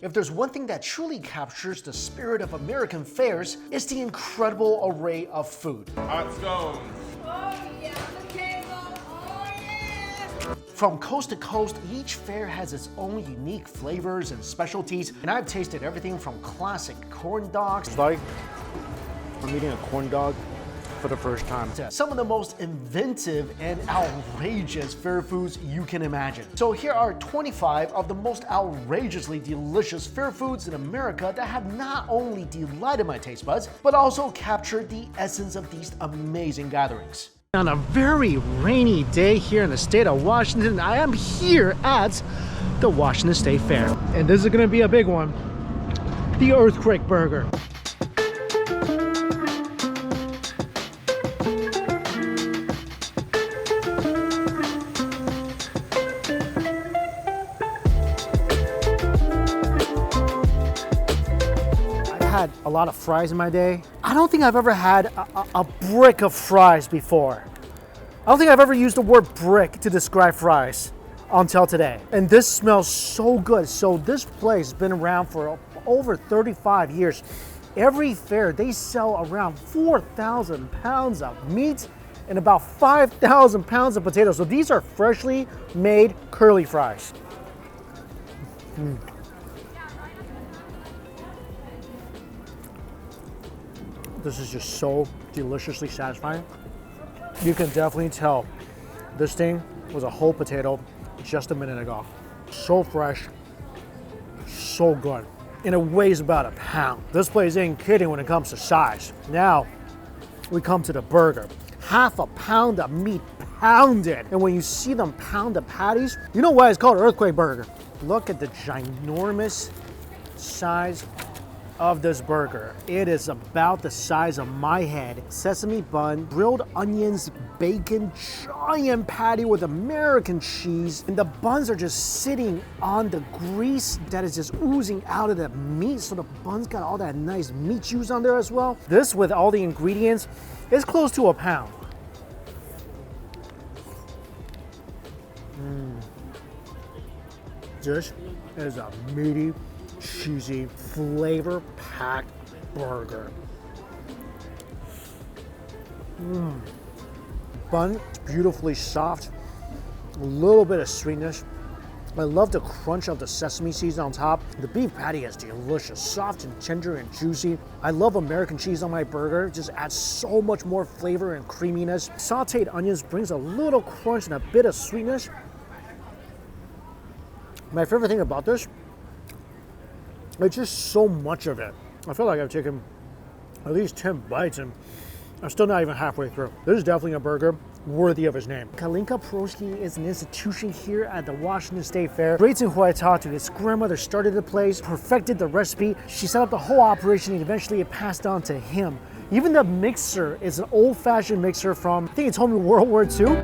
If there's one thing that truly captures the spirit of American fairs, it's the incredible array of food. Hot scones. Oh yeah, the table. Oh yeah. From coast to coast, each fair has its own unique flavors and specialties, and I've tasted everything from classic corn dogs. It's like I'm eating a corn dog for the first time. Some of the most inventive and outrageous fair foods you can imagine. So here are 25 of the most outrageously delicious fair foods in America that have not only delighted my taste buds, but also captured the essence of these amazing gatherings. On a very rainy day here in the state of Washington, I am here at the Washington State Fair. And this is gonna be a big one, the Earthquake Burger. Had a lot of fries in my day. I don't think I've ever had a brick of fries before. I don't think I've ever used the word brick to describe fries until today. And this smells so good. So this place has been around for over 35 years. Every fair, they sell around 4,000 pounds of meat and about 5,000 pounds of potatoes. So these are freshly made curly fries. This is just so deliciously satisfying. You can definitely tell this thing was a whole potato just a minute ago. So fresh, so good. And it weighs about a pound. This place ain't kidding when it comes to size. Now, we come to the burger. Half a pound of meat pounded. And when you see them pound the patties, you know why it's called Earthquake Burger. Look at the ginormous size of this burger. It is about the size of my head. Sesame bun, grilled onions, bacon, giant patty with American cheese, and the buns are just sitting on the grease that is just oozing out of the meat, so the bun's got all that nice meat juice on there as well. This, with all the ingredients, is close to a pound. This is a meaty, cheesy, flavor-packed burger. Bun is beautifully soft, a little bit of sweetness. I love the crunch of the sesame seeds on top. The beef patty is delicious, soft and tender and juicy. I love American cheese on my burger. It just adds so much more flavor and creaminess. Sauteed onions brings a little crunch and a bit of sweetness. My favorite thing about this, it's just so much of it. I feel like I've taken at least 10 bites and I'm still not even halfway through. This is definitely a burger worthy of his name. Kalinka Piroshky is an institution here at the Washington State Fair. Drayton, who I talked to, his grandmother started the place, perfected the recipe. She set up the whole operation and eventually it passed on to him. Even the mixer is an old-fashioned mixer from, I think it's home in World War II.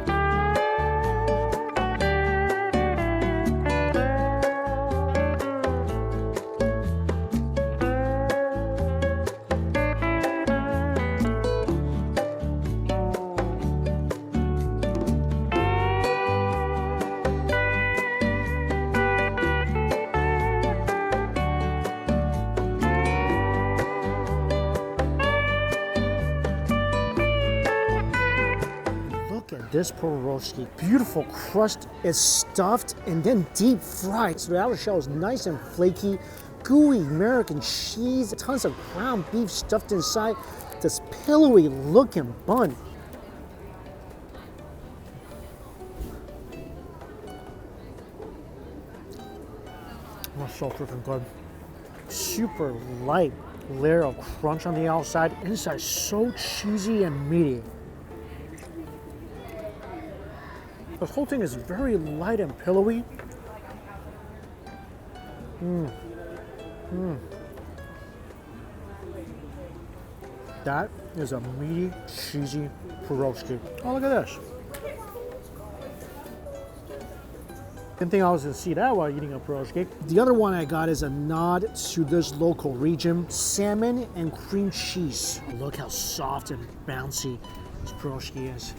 This Piroshky, beautiful crust is stuffed and then deep fried. So the outer shell is nice and flaky, gooey American cheese, tons of ground beef stuffed inside this pillowy looking bun. That's so freaking good. Super light layer of crunch on the outside, inside so cheesy and meaty. The whole thing is very light and pillowy. That is a meaty, cheesy Piroshky. Oh, look at this. Didn't think I was gonna see that while eating a Piroshky. The other one I got is a nod to this local region. Salmon and cream cheese. Look how soft and bouncy this Piroshky is.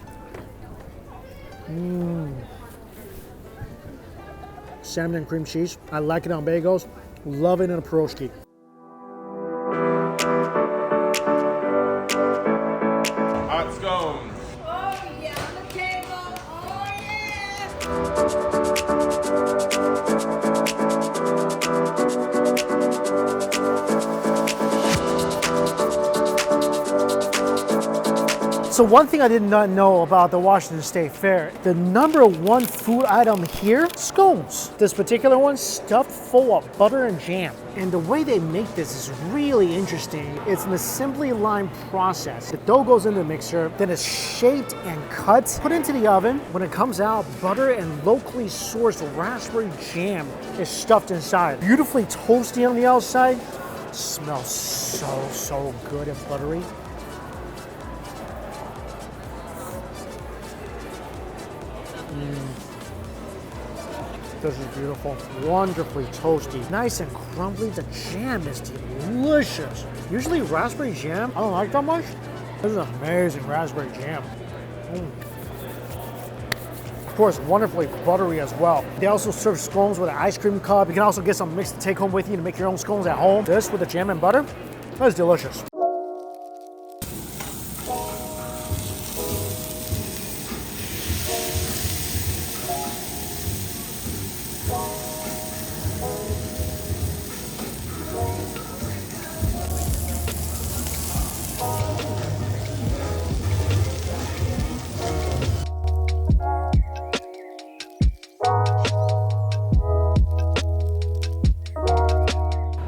Salmon and cream cheese. I like it on bagels. Love it in a Piroshky. Hot scones. Oh yeah, on the table. Oh yeah. So one thing I did not know about the Washington State Fair, the #1 food item here, scones. This particular one stuffed full of butter and jam. And the way they make this is really interesting. It's an assembly line process. The dough goes into the mixer, then it's shaped and cut, put into the oven. When it comes out, butter and locally sourced raspberry jam is stuffed inside. Beautifully toasty on the outside. Smells so good and buttery. This is beautiful, wonderfully toasty, nice and crumbly. The jam is delicious. Usually raspberry jam, I don't like that much. This is amazing raspberry jam. Of course, wonderfully buttery as well. They also serve scones with an ice cream cup. You can also get some mix to take home with you to make your own scones at home. This with the jam and butter, that is delicious.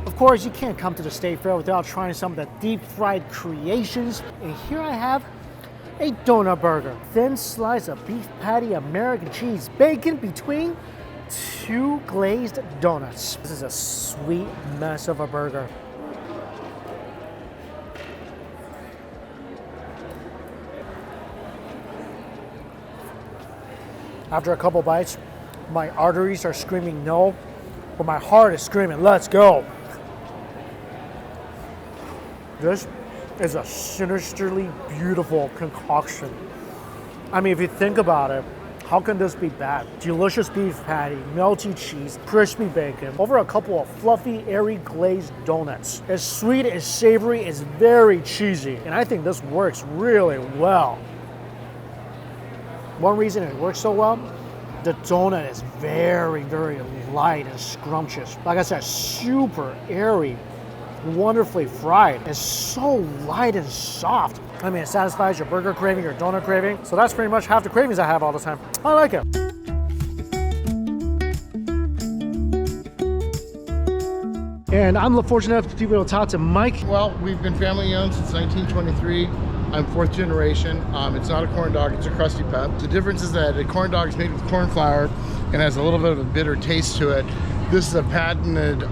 Of course, you can't come to the State Fair without trying some of the deep fried creations. And here I have a donut burger. Thin slice of beef patty, American cheese, bacon between 2 glazed donuts. This is a sweet mess of a burger. After a couple bites, my arteries are screaming no, but my heart is screaming, let's go. This is a sinisterly beautiful concoction. I mean, if you think about it, how can this be bad? Delicious beef patty, melty cheese, crispy bacon, over a couple of fluffy, airy glazed donuts. It's sweet, it's savory, it's very cheesy, and I think this works really well. One reason it works so well, the donut is very, very light and scrumptious. Like I said, super airy, wonderfully fried. It's so light and soft. I mean, it satisfies your burger craving, your donut craving. So that's pretty much half the cravings I have all the time. I like it. And I'm fortunate enough to be able to talk to Mike. Well, we've been family owned since 1923. I'm 4th generation. It's not a corn dog, it's a crusty pup. The difference is that a corn dog is made with corn flour and has a little bit of a bitter taste to it. This is a patented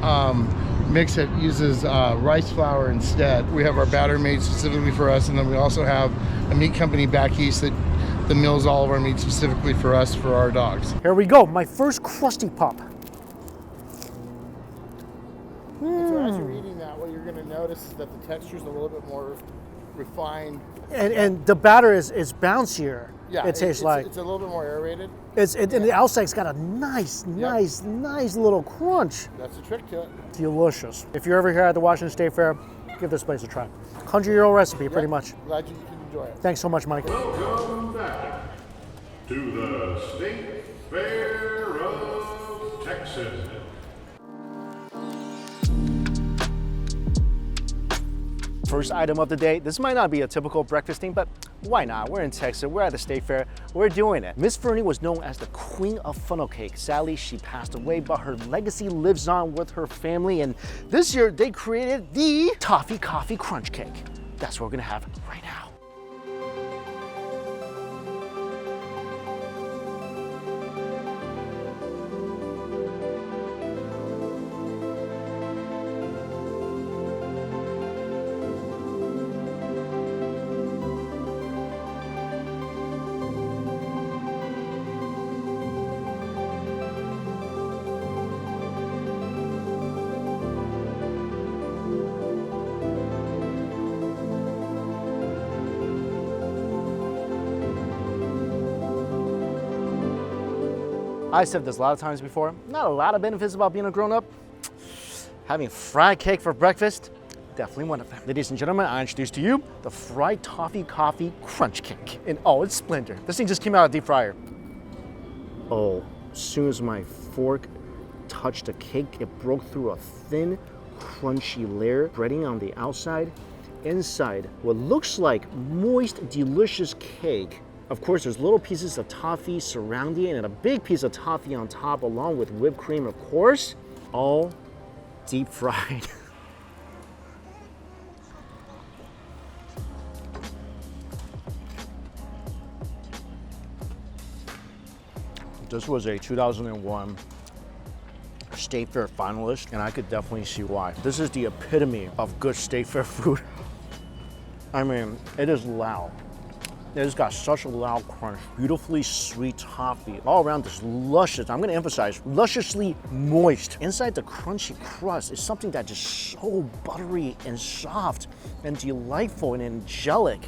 mix that uses rice flour instead. We have our batter made specifically for us, and then we also have a meat company back east that mills all of our meat specifically for us, for our dogs. Here we go, my first crusty pup. So as you're eating that, what you're going to notice is that the texture is a little bit more refined. And the batter is bouncier. Yeah, it tastes like. It's a little bit more aerated. And the outside's got a nice little crunch. That's the trick to it. Delicious. If you're ever here at the Washington State Fair, give this place a try. 100-year-old recipe, pretty much. Glad you can enjoy it. Thanks so much, Mike. Welcome back to the State Fair of Texas. First item of the day. This might not be a typical breakfast thing, but why not? We're in Texas, we're at the State Fair, we're doing it. Miss Fernie was known as the queen of funnel cake. Sadly, she passed away, but her legacy lives on with her family, and this year they created the Toffee Coffee Crunch Cake. That's what we're gonna have right now. I said this a lot of times before, not a lot of benefits about being a grown-up. Having fried cake for breakfast, definitely one of them. Ladies and gentlemen, I introduce to you the fried toffee coffee crunch cake in all its splendor. This thing just came out of the deep fryer. Oh, as soon as my fork touched the cake, it broke through a thin, crunchy layer, breading on the outside. Inside, what looks like moist, delicious cake. Of course, there's little pieces of toffee surrounding it and a big piece of toffee on top, along with whipped cream, of course, all deep fried. This was a 2001 State Fair finalist, and I could definitely see why. This is the epitome of good State Fair food. I mean, it is loud. It's got such a loud crunch, beautifully sweet toffee. All around this luscious, I'm gonna emphasize, lusciously moist. Inside the crunchy crust is something that's just so buttery and soft and delightful and angelic.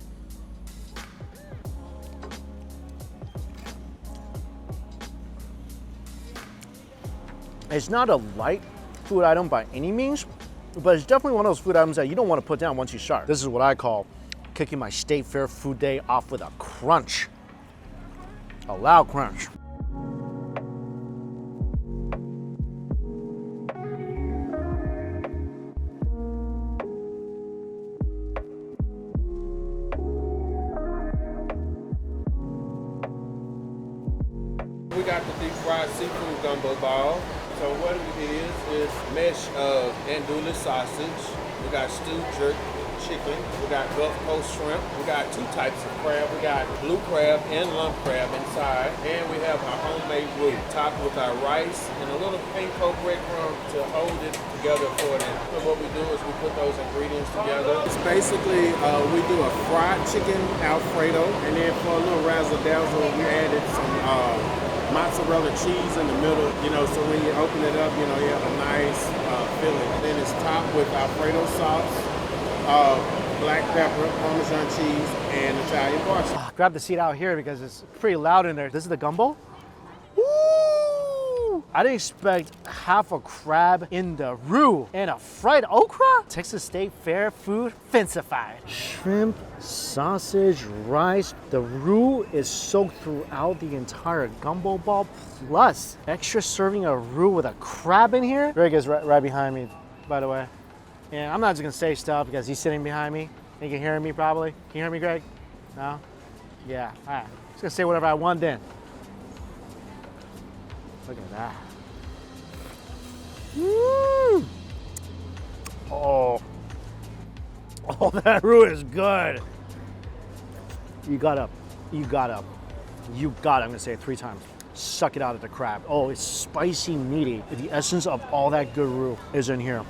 It's not a light food item by any means, but it's definitely one of those food items that you don't want to put down once you start. This is what I call kicking my State Fair food day off with a crunch. A loud crunch. We got the deep fried seafood gumbo ball. So what it is mesh of andouille sausage. We got stewed jerk chicken. We got Gulf Coast shrimp. We got two types of crab. We got blue crab and lump crab inside. And we have our homemade roux topped with our rice and a little panko breadcrumb to hold it together for them. So what we do is we put those ingredients together. It's basically, we do a fried chicken Alfredo, and then for a little razzle dazzle, we added some mozzarella cheese in the middle, you know, so when you open it up, you know, you have a nice filling. And then it's topped with Alfredo sauce, black pepper, Parmesan cheese, and Italian parsley. Grab the seat out here because it's pretty loud in there. This is the gumbo. Woo! I didn't expect half a crab in the roux and a fried okra. Texas State Fair food fancified. Shrimp, sausage, rice. The roux is soaked throughout the entire gumbo ball, plus extra serving of roux with a crab in here. Greg is right behind me, by the way. And I'm not just gonna say stuff because he's sitting behind me. He can hear me probably. Can you hear me, Greg? No? Yeah, all right. Just gonna say whatever I want then. Look at that. Woo! Oh, that roux is good. You gotta, I'm gonna say it 3 times. Suck it out of the crab. Oh, it's spicy, meaty. The essence of all that good roux is in here.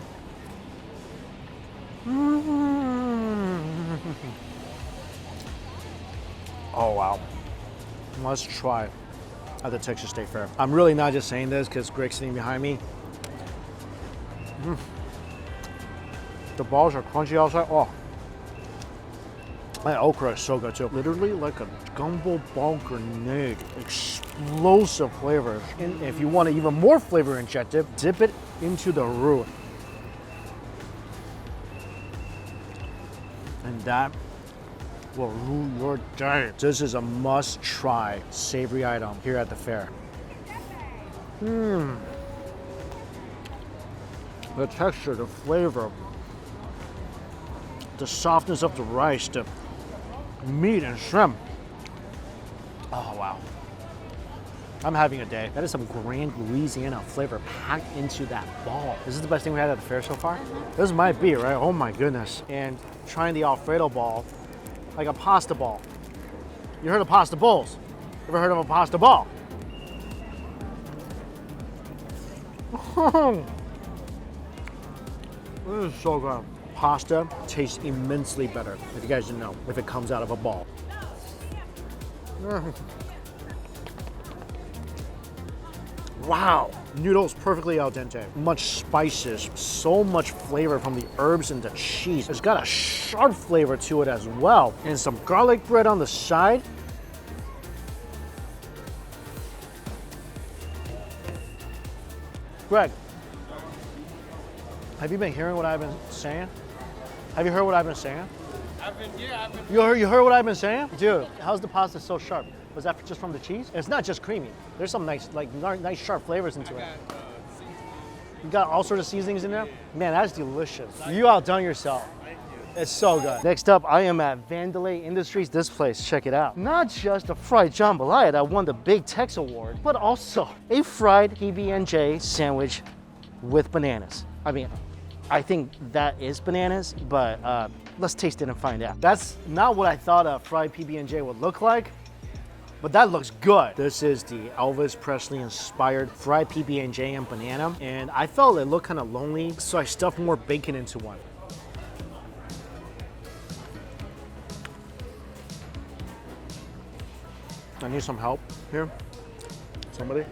Oh, wow. Must try at the Texas State Fair. I'm really not just saying this because Greg's sitting behind me. The balls are crunchy outside. Oh, that okra is so good too. Literally like a gumbo ball grenade. Explosive flavors. And if you want even more flavor injected, dip it into the roux. And that will rule your day. This is a must-try savory item here at the fair. The texture, the flavor, the softness of the rice, the meat and shrimp. Oh, wow. I'm having a day. That is some Grand Louisiana flavor packed into that ball. This is the best thing we had at the fair so far. This might be, right? Oh my goodness. And trying the Alfredo ball, like a pasta ball. You heard of pasta bowls? Ever heard of a pasta ball? This is so good. Pasta tastes immensely better, if you guys didn't know, if it comes out of a ball. Wow, noodles perfectly al dente. Much spices, so much flavor from the herbs and the cheese. It's got a sharp flavor to it as well. And some garlic bread on the side. Greg, Have you been hearing what I've been saying? Have you heard what I've been saying? I've been. You heard what I've been saying? Dude, how's the pasta so sharp? Was that just from the cheese? It's not just creamy. There's some nice, nice sharp flavors into it. You got all sorts of seasonings in there? Man, that's delicious. You outdone yourself. It's so good. Next up, I am at Vandalay Industries. This place, check it out. Not just a fried jambalaya that won the Big Tex Award, but also a fried PB&J sandwich with bananas. I mean, I think that is bananas, but let's taste it and find out. That's not what I thought a fried PB&J would look like, but that looks good. This is the Elvis Presley inspired fried PB&J and banana, and I felt it looked kind of lonely, so I stuffed more bacon into one. I need some help here. Somebody?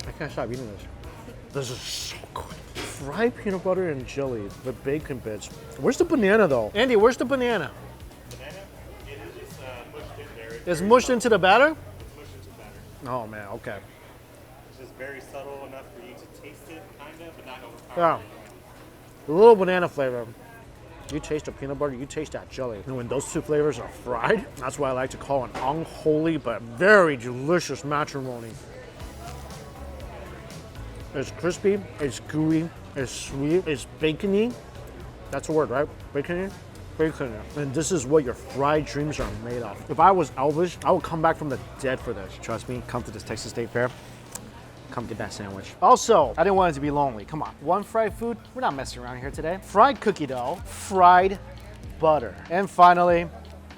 I can't stop eating this. This is so good. Fried peanut butter and jelly with bacon bits. Where's the banana though? Andy, where's the banana? Banana? It is just mushed in there. It's mushed into the batter? It's mushed into the batter. Oh man, okay. It's just very subtle enough for you to taste it, kind of, but not Yeah. overpowering. A little banana flavor. You taste the peanut butter, you taste that jelly. And when those two flavors are fried, that's what I like to call an unholy but very delicious matrimony. It's crispy, it's gooey, it's sweet, it's bacony. That's a word, right? Bacony? Bacony. And this is what your fried dreams are made of. If I was Elvis, I would come back from the dead for this. Trust me, come to this Texas State Fair. Come get that sandwich. Also, I didn't want it to be lonely. Come on, one fried food? We're not messing around here today. Fried cookie dough, fried butter. And finally,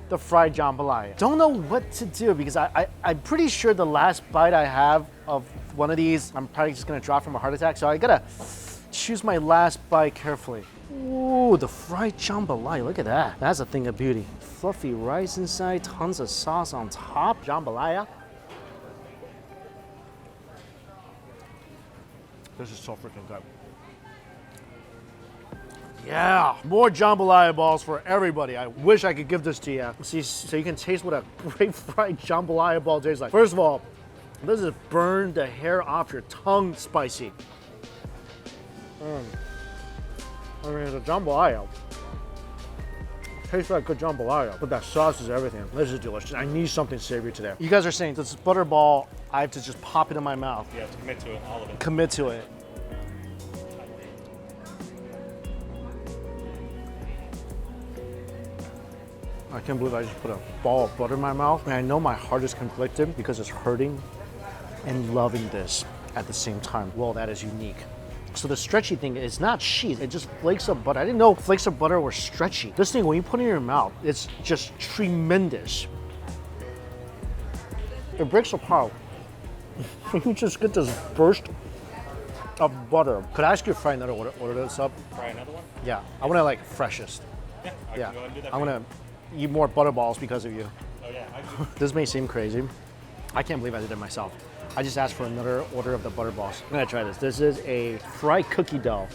the fried jambalaya. Don't know what to do because I'm pretty sure the last bite I have of one of these, I'm probably just gonna drop from a heart attack. So I gotta choose my last bite carefully. Ooh, the fried jambalaya, look at that. That's a thing of beauty. Fluffy rice inside, tons of sauce on top. Jambalaya. This is so freaking good. Yeah, more jambalaya balls for everybody. I wish I could give this to you. See, so you can taste what a great fried jambalaya ball tastes like. First of all, this is burn the hair off your tongue spicy. I mean, it's a jambalaya. Tastes like good jambalaya, but that sauce is everything. This is delicious. I need something savory today. You guys are saying this butterball, I have to just pop it in my mouth. You have to commit to it, all of it. Commit to it. I can't believe I just put a ball of butter in my mouth. And I know my heart is conflicted because it's hurting and loving this at the same time. Well, that is unique. So the stretchy thing is not cheese, it just flakes of butter. I didn't know flakes of butter were stretchy. This thing, when you put it in your mouth, it's just tremendous. It breaks apart. You just get this burst of butter. Could I ask you to fry another order this up? Try another one? Yeah, I want to like freshest. Yeah, I can go ahead and do that. I want to eat more butter balls because of you. Oh yeah, I do. This may seem crazy. I can't believe I did it myself. I just asked for another order of the butter balls. I'm gonna try this. This is a fried cookie dough.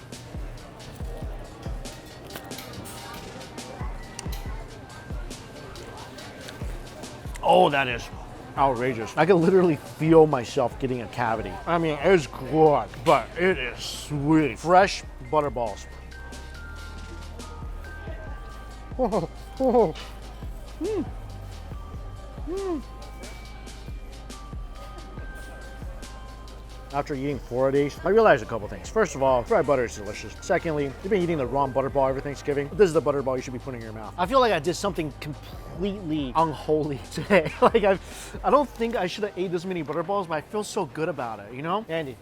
Oh, that is outrageous. I can literally feel myself getting a cavity. I mean, it's good, but it is sweet. Fresh butter balls. Oh, oh. After eating 4 of these, I realized a couple things. First of all, fried butter is delicious. Secondly, you've been eating the wrong butter ball every Thanksgiving. This is the butter ball you should be putting in your mouth. I feel like I did something completely unholy today. Like I don't think I should have ate this many butter balls, but I feel so good about it, you know? Andy,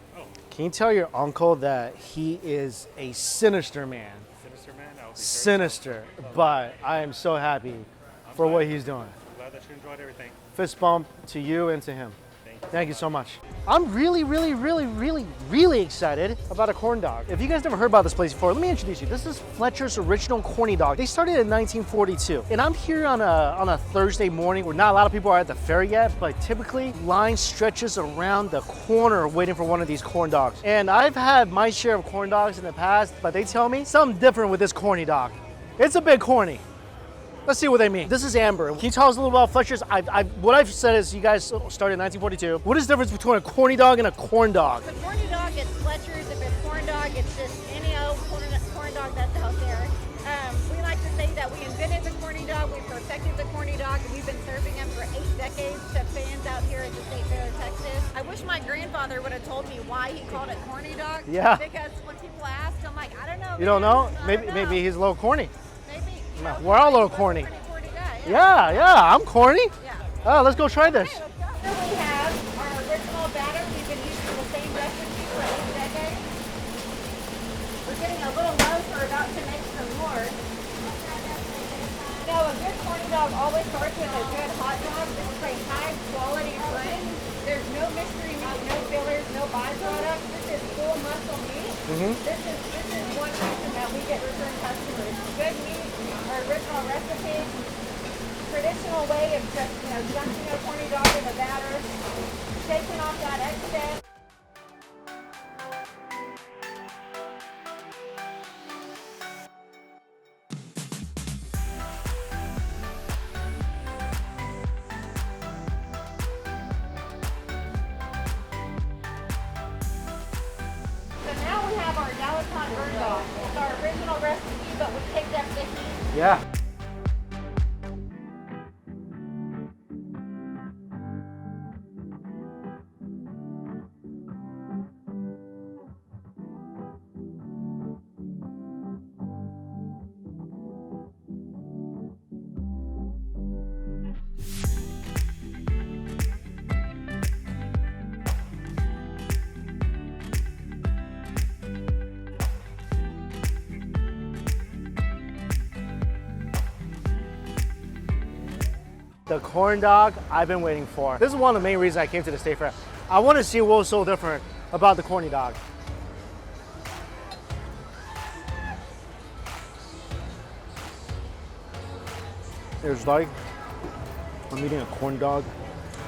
can you tell your uncle that he is a sinister man? Sinister man? I would be Sinister, but I am so happy for what he's doing. glad that you enjoyed everything. Fist bump to you and to him. Thank you so much. I'm really excited about a corn dog. If you guys never heard about this place before, let me introduce you. This is Fletcher's original corny dog. They started in 1942. And I'm here on a Thursday morning where not a lot of people are at the fair yet, but typically line stretches around the corner waiting for one of these corn dogs. And I've had my share of corn dogs in the past, but they tell me something different with this corny dog. It's a bit corny. Let's see what they mean. This is Amber. Can you tell us a little about Fletcher's? What I've said is you guys started in 1942. What is the difference between a corny dog and a corn dog? If it's corny dog, it's Fletcher's. If it's corn dog, it's just any old corn dog that's out there. We like to say that we invented the corny dog, we perfected the corny dog, and we've been serving them for 8 decades to fans out here at the State Fair of Texas. I wish my grandfather would have told me why he called it corny dog. Yeah. Because when people ask, I'm like, I don't know. You don't know? Maybe he's a little corny. We're all a little corny. Yeah, I'm corny. Oh, let's go try this. Here we have our original batter. We've been using the same recipe for 8 decades. We're getting a little low, so we're about to make some more. You know, a good corny dog always starts with a good hot dog. This is a high quality blend. There's no mystery meat, no fillers, no byproducts. This is full muscle meat. This is one reason that we get return customers. Good meat, our original recipe. Traditional way of just, dunking a corny dog in the batter, taking off that excess. So now we have our Gallatin bird dog. It's our original recipe, but we take up the heat. Yeah. The corn dog I've been waiting for. This is one of the main reasons I came to the State Fair. I want to see what was so different about the corny dog. It's like I'm eating a corn dog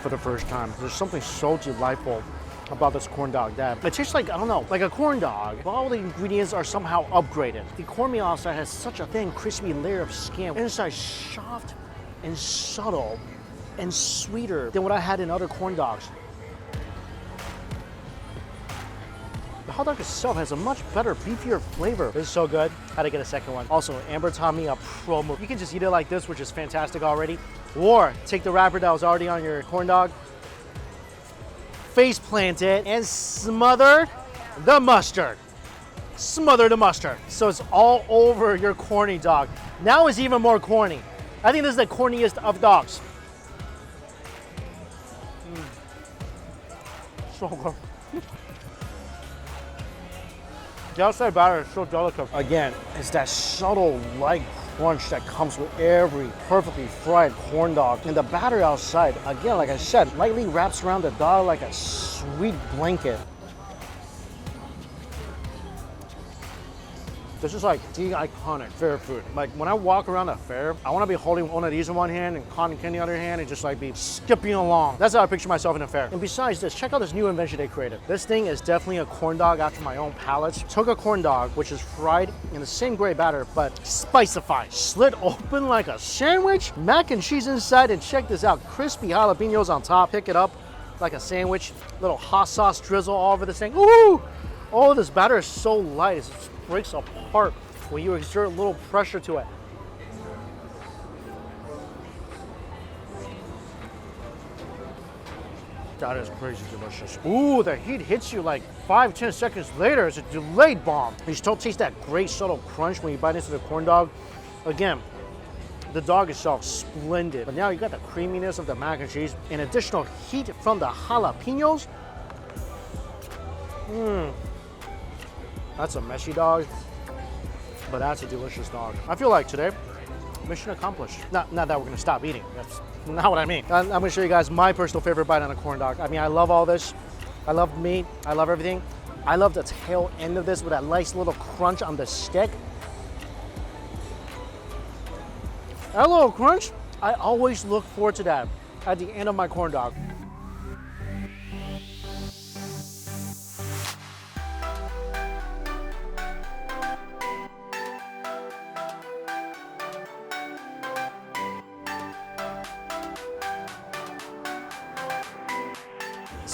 for the first time. There's something so delightful about this corn dog that it tastes like, I don't know, like a corn dog, but all the ingredients are somehow upgraded. The cornmeal outside has such a thin, crispy layer of skin. Inside, soft and subtle and sweeter than what I had in other corn dogs. The hot dog itself has a much better, beefier flavor. This is so good. Had to get a second one. Also, Amber taught me a pro move. You can just eat it like this, which is fantastic already, or take the wrapper that was already on your corn dog, face plant it, and smother the mustard. Smother the mustard. So it's all over your corny dog. Now it's even more corny. I think this is the corniest of dogs. So good. The outside batter is so delicate. Again, it's that subtle light crunch that comes with every perfectly fried corn dog. And the batter outside, again, like I said, lightly wraps around the dog like a sweet blanket. This is like the iconic fair food. Like when I walk around a fair, I want to be holding one of these in one hand and cotton candy in the other hand and just like be skipping along. That's how I picture myself in a fair. And besides this, check out this new invention they created. This thing is definitely a corn dog after my own palate. Took a corn dog, which is fried in the same gray batter, but spicified. Slit open like a sandwich, mac and cheese inside, and check this out. Crispy jalapenos on top. Pick it up like a sandwich. Little hot sauce drizzle all over this thing. Ooh! Oh, this batter is so light. It just breaks apart when you exert a little pressure to it. That is crazy delicious. Ooh, the heat hits you like 5-10 seconds later. It's a delayed bomb. You still taste that great subtle crunch when you bite into the corn dog. Again, the dog itself, splendid. But now you got the creaminess of the mac and cheese and additional heat from the jalapenos. That's a messy dog, but that's a delicious dog. I feel like today, mission accomplished. Not that we're gonna stop eating. That's not what I mean. I'm gonna show you guys my personal favorite bite on a corn dog. I mean, I love all this. I love meat. I love everything. I love the tail end of this with that nice little crunch on the stick. That little crunch, I always look forward to that at the end of my corn dog.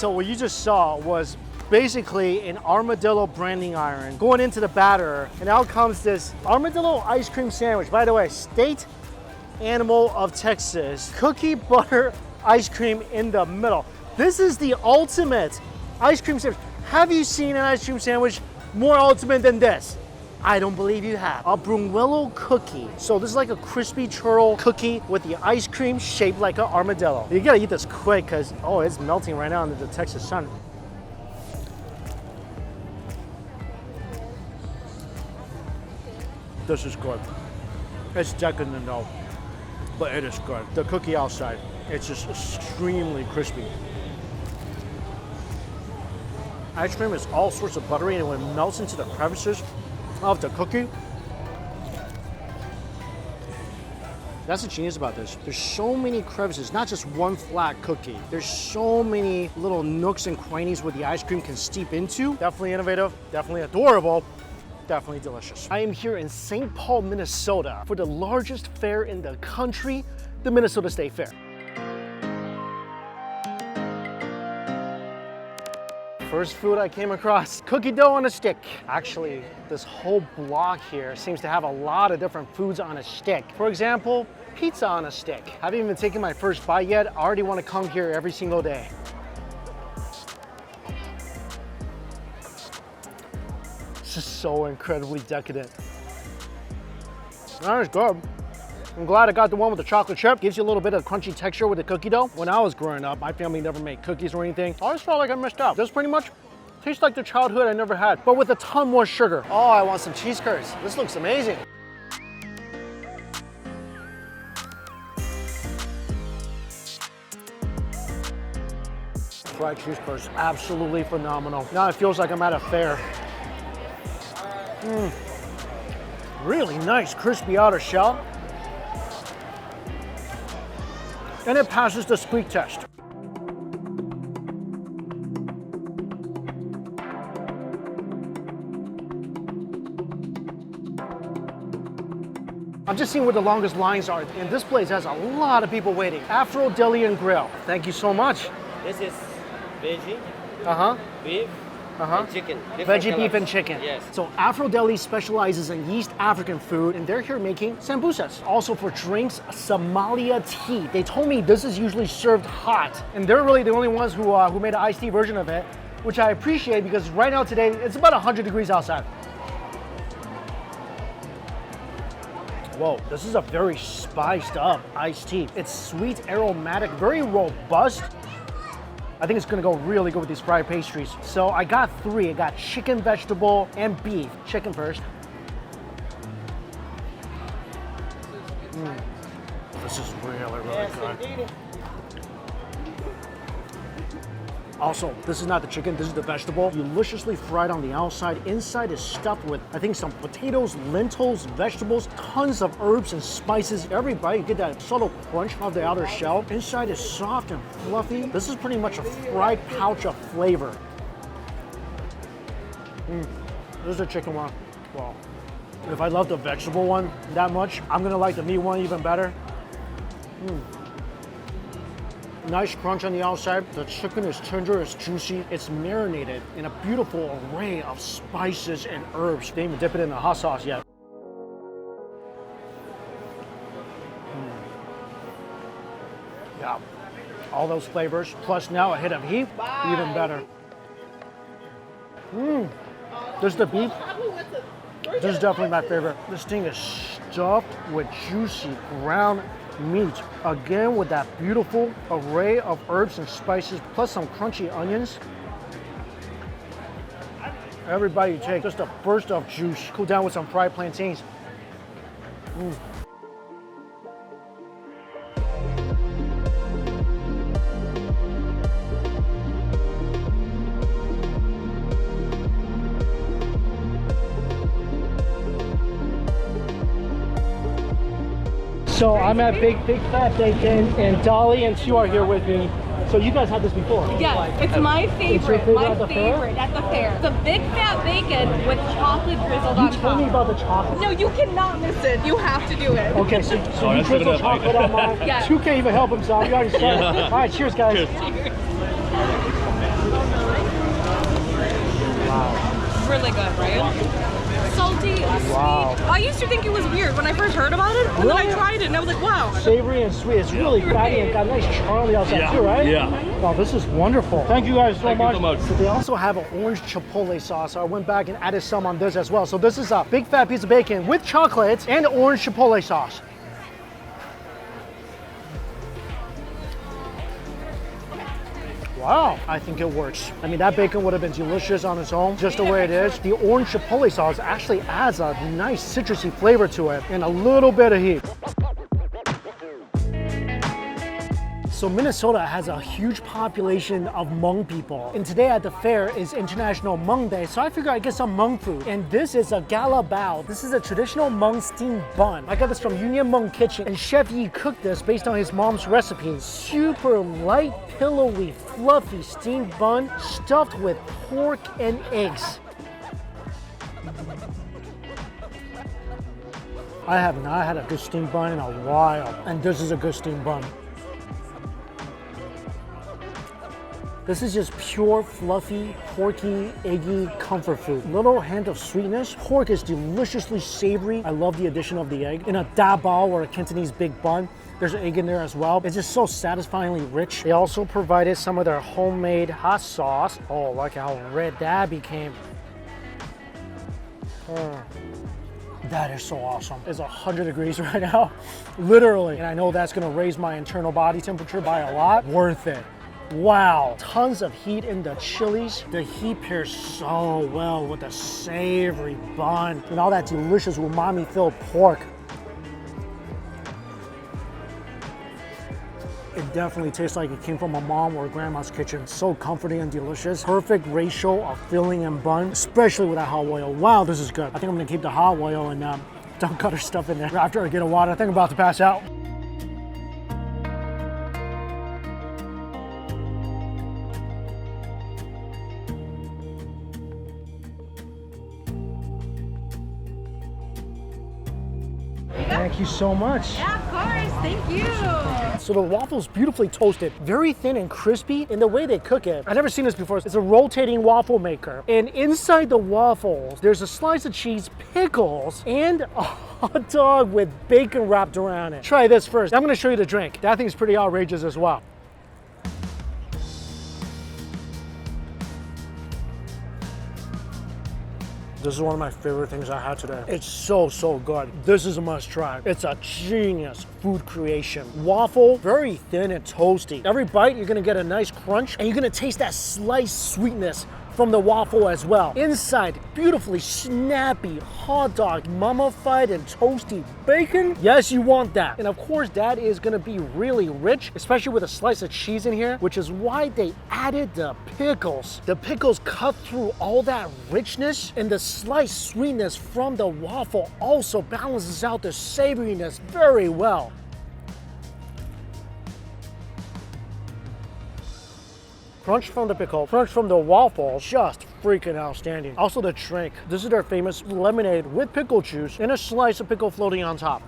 So what you just saw was basically an armadillo branding iron going into the batter, and out comes this armadillo ice cream sandwich. By the way, state animal of Texas, cookie butter ice cream in the middle. This is the ultimate ice cream sandwich. Have you seen an ice cream sandwich more ultimate than this? I don't believe you have. A Brunello cookie. So this is like a crispy churro cookie with the ice cream shaped like an armadillo. You gotta eat this quick because, oh, it's melting right now under the Texas sun. This is good. It's decadent though, but it is good. The cookie outside, it's just extremely crispy. Ice cream is all sorts of buttery, and when it melts into the crevices of the cookie, that's the genius about this. There's so many crevices, not just one flat cookie. There's so many little nooks and crannies where the ice cream can steep into. Definitely innovative, definitely adorable, definitely delicious. I am here in St. Paul, Minnesota for the largest fair in the country, the Minnesota State Fair. First food I came across, cookie dough on a stick. Actually, this whole block here seems to have a lot of different foods on a stick. For example, pizza on a stick. Haven't even taken my first bite yet. I already want to come here every single day. This is so incredibly decadent. That is good. I'm glad I got the one with the chocolate chip. Gives you a little bit of crunchy texture with the cookie dough. When I was growing up, my family never made cookies or anything. I always felt like I missed out. This pretty much tastes like the childhood I never had, but with a ton more sugar. Oh, I want some cheese curds. This looks amazing. Fried cheese curds, absolutely phenomenal. Now it feels like I'm at a fair. Really nice, crispy outer shell. And it passes the squeak test. I'm just seeing where the longest lines are, and this place has a lot of people waiting. Afro Deli and Grill. Thank you so much. This is veggie, beef, and chicken. Veggie, beef, and chicken. Yes. So Afro Deli specializes in East African food, and they're here making sambusas. Also for drinks, Somalia tea. They told me this is usually served hot, and they're really the only ones who made an iced tea version of it, which I appreciate because right now today it's about 100 degrees outside. Whoa, this is a very spiced up iced tea. It's sweet, aromatic, very robust. I think it's gonna go really good with these fried pastries. So I got three. I got chicken, vegetable, and beef. Chicken first. This is really good. Also, this is not the chicken, this is the vegetable. Deliciously fried on the outside. Inside is stuffed with, I think, some potatoes, lentils, vegetables, tons of herbs and spices. Every bite, you get that subtle crunch of the outer shell. Inside is soft and fluffy. This is pretty much a fried pouch of flavor. This is the chicken one. Wow. If I love the vegetable one that much, I'm gonna like the meat one even better. Nice crunch on the outside. The chicken is tender, it's juicy. It's marinated in a beautiful array of spices and herbs. They didn't even dip it in the hot sauce yet. Yeah, all those flavors, plus now a hit of heat, even better. This is the beef. This is definitely my favorite. This thing is stuffed with juicy ground meat. Again, with that beautiful array of herbs and spices, plus some crunchy onions. Every bite you take, just a burst of juice. Cool down with some fried plantains. So I'm at Big Fat Bacon, and Dolly and Sue are here with me. So you guys had this before? Yes, it's my favorite. At the fair? At the fair. The Big Fat Bacon with chocolate drizzled on top. You told me about the chocolate. No, you cannot miss it. You have to do it. Okay, so you drizzle chocolate on mine. Yes. 2 can't even help himself. You already said it. All right, cheers, guys. Cheers. really good, right? Salty, sweet. I used to think it was weird when I first heard about it, and then I tried it and I was like, wow. Savory and sweet. It's really fatty and got a nice char on the outside too, right? Yeah. Wow, this is wonderful. Thank you guys so much. So they also have an orange chipotle sauce. So I went back and added some on this as well. So this is a big fat piece of bacon with chocolate and orange chipotle sauce. Wow, I think it works. I mean, that bacon would have been delicious on its own, just the way it is. The orange chipotle sauce actually adds a nice citrusy flavor to it and a little bit of heat. So Minnesota has a huge population of Hmong people. And today at the fair is International Hmong Day, so I figured I'd get some Hmong food. And this is a gala bao. This is a traditional Hmong steamed bun. I got this from Union Hmong Kitchen, and Chef Yi cooked this based on his mom's recipe. Super light, pillowy, fluffy steamed bun stuffed with pork and eggs. I have not had a good steamed bun in a while, and this is a good steamed bun. This is just pure, fluffy, porky, eggy comfort food. Little hint of sweetness. Pork is deliciously savory. I love the addition of the egg. In a da bao or a Cantonese big bun, there's an egg in there as well. It's just so satisfyingly rich. They also provided some of their homemade hot sauce. Oh, look how red that became. That is so awesome. It's 100 degrees right now, literally. And I know that's gonna raise my internal body temperature by a lot. Worth it. Wow, tons of heat in the chilies. The heat pairs so well with the savory bun and all that delicious umami-filled pork. It definitely tastes like it came from a mom or grandma's kitchen. So comforting and delicious. Perfect ratio of filling and bun, especially with that hot oil. Wow, this is good. I think I'm gonna keep the hot oil and duck cutter stuff in there. After I get a water, I think I'm about to pass out. Thank you so much. Yeah, of course. Thank you. So the waffle's beautifully toasted, very thin and crispy in the way they cook it. I've never seen this before. It's a rotating waffle maker. And inside the waffles, there's a slice of cheese, pickles, and a hot dog with bacon wrapped around it. Try this first. I'm gonna show you the drink. That thing's pretty outrageous as well. This is one of my favorite things I had today. It's so, so good. This is a must try. It's a genius food creation. Waffle, very thin and toasty. Every bite, you're gonna get a nice crunch, and you're gonna taste that sliced sweetness from the waffle as well. Inside, beautifully snappy hot dog, mummified and toasty bacon. Yes, you want that. And of course, that is gonna be really rich, especially with a slice of cheese in here, which is why they added the pickles. The pickles cut through all that richness, and the sliced sweetness from the waffle also balances out the savoriness very well. Crunch from the pickle, crunch from the waffle, just freaking outstanding. Also the drink. This is their famous lemonade with pickle juice and a slice of pickle floating on top.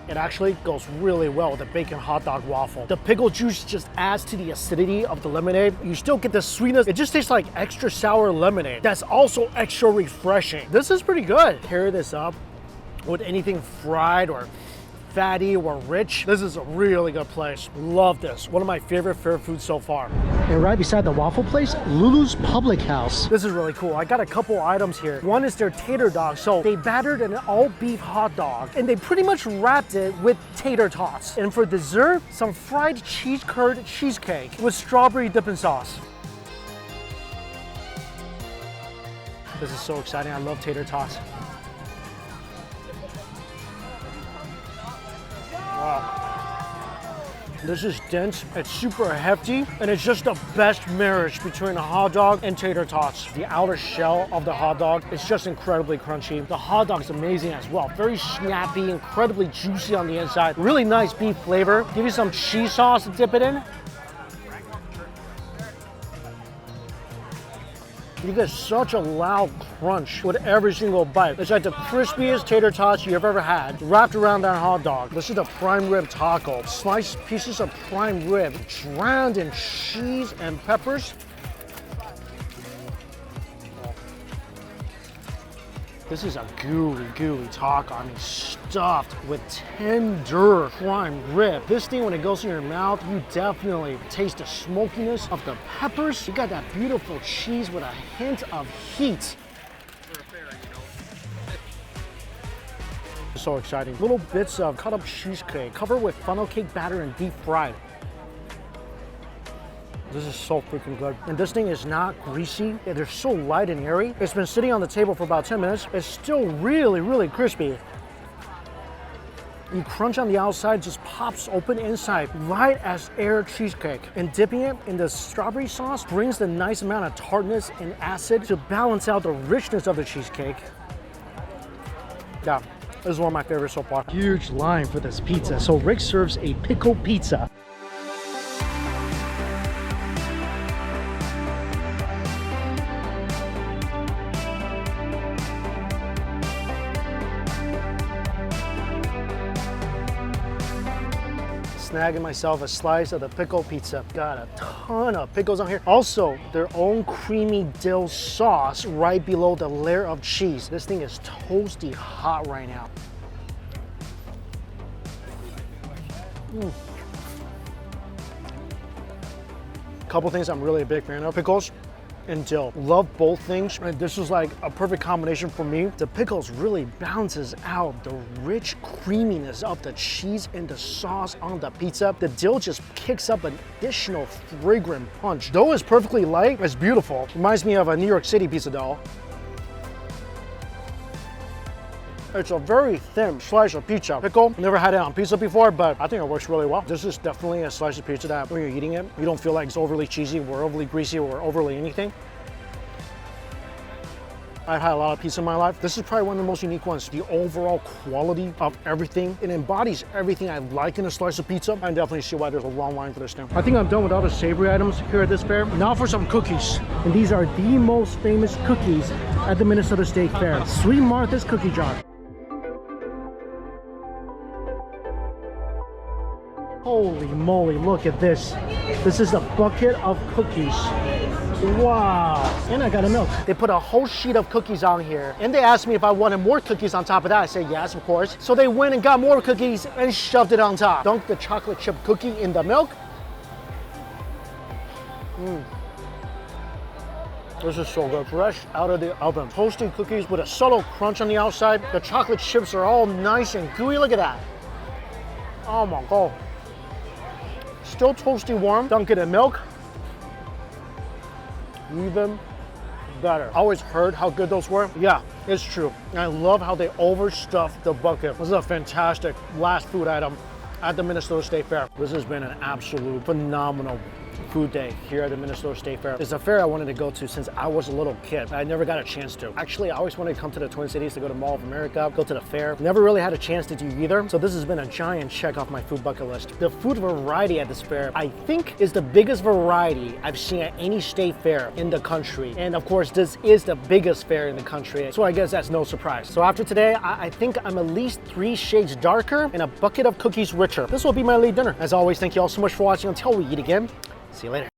It actually goes really well with the bacon hot dog waffle. The pickle juice just adds to the acidity of the lemonade. You still get the sweetness. It just tastes like extra sour lemonade. That's also extra refreshing. This is pretty good. Pair this up with anything fried or fatty or rich. This is a really good place. Love this. One of my favorite fair foods so far. And right beside the waffle place, Lulu's Public House. This is really cool. I got a couple items here. One is their tater dog. So they battered an all beef hot dog and they pretty much wrapped it with tater tots. And for dessert, some fried cheese curd cheesecake with strawberry dipping sauce. This is so exciting. I love tater tots. Wow. This is dense, it's super hefty, and it's just the best marriage between a hot dog and tater tots. The outer shell of the hot dog is just incredibly crunchy. The hot dog is amazing as well. Very snappy, incredibly juicy on the inside. Really nice beef flavor. Give you some cheese sauce to dip it in. You get such a loud crunch with every single bite. It's like the crispiest tater tots you've ever had wrapped around that hot dog. This is the prime rib taco. Sliced pieces of prime rib drowned in cheese and peppers. This is a gooey taco. I mean, stuffed with tender prime rib. This thing, when it goes in your mouth, you definitely taste the smokiness of the peppers. You got that beautiful cheese with a hint of heat. So exciting. Little bits of cut up cheesecake covered with funnel cake batter and deep fried. This is so freaking good. And this thing is not greasy. They're so light and airy. It's been sitting on the table for about 10 minutes. It's still really crispy. You crunch on the outside, just pops open inside, light as air cheesecake. And dipping it in the strawberry sauce brings the nice amount of tartness and acid to balance out the richness of the cheesecake. Yeah, this is one of my favorites so far. Huge line for this pizza. So Rick serves a pickle pizza. Snagging myself a slice of the pickle pizza. Got a ton of pickles on here. Also, their own creamy dill sauce right below the layer of cheese. This thing is toasty hot right now. Couple things I'm really a big fan of. Pickles and dill. Love both things, and this is like a perfect combination for me. The pickles really balances out the rich creaminess of the cheese and the sauce on the pizza. The dill just kicks up an additional fragrant punch. Dough is perfectly light, it's beautiful. Reminds me of a New York City pizza dough. It's a very thin slice of pizza. Pickle, never had it on pizza before, but I think it works really well. This is definitely a slice of pizza that when you're eating it, you don't feel like it's overly cheesy or overly greasy or overly anything. I've had a lot of pizza in my life. This is probably one of the most unique ones. The overall quality of everything. It embodies everything I like in a slice of pizza. I definitely see why there's a long line for this now. I think I'm done with all the savory items here at this fair. Now for some cookies. And these are the most famous cookies at the Minnesota State Fair. Sweet Martha's Cookie Jar. Holy moly, look at this. This is a bucket of cookies. Wow. And I got a milk. They put a whole sheet of cookies on here. And they asked me if I wanted more cookies on top of that. I said, yes, of course. So they went and got more cookies and shoved it on top. Dunked the chocolate chip cookie in the milk. This is so good. Fresh out of the oven. Toasted cookies with a subtle crunch on the outside. The chocolate chips are all nice and gooey. Look at that. Oh my God. Still toasty warm, dunk it in milk. Even better. I always heard how good those were. Yeah, it's true. And I love how they overstuffed the bucket. This is a fantastic last food item at the Minnesota State Fair. This has been an absolute phenomenal food day here at the Minnesota State Fair. It's a fair I wanted to go to since I was a little kid. I never got a chance to. Actually, I always wanted to come to the Twin Cities to go to Mall of America, go to the fair. Never really had a chance to do either. So this has been a giant check off my food bucket list. The food variety at this fair, I think, is the biggest variety I've seen at any state fair in the country. And of course, this is the biggest fair in the country. So I guess that's no surprise. So after today, I think I'm at least 3 shades darker and a bucket of cookies richer. This will be my late dinner. As always, thank you all so much for watching. Until we eat again, see you later.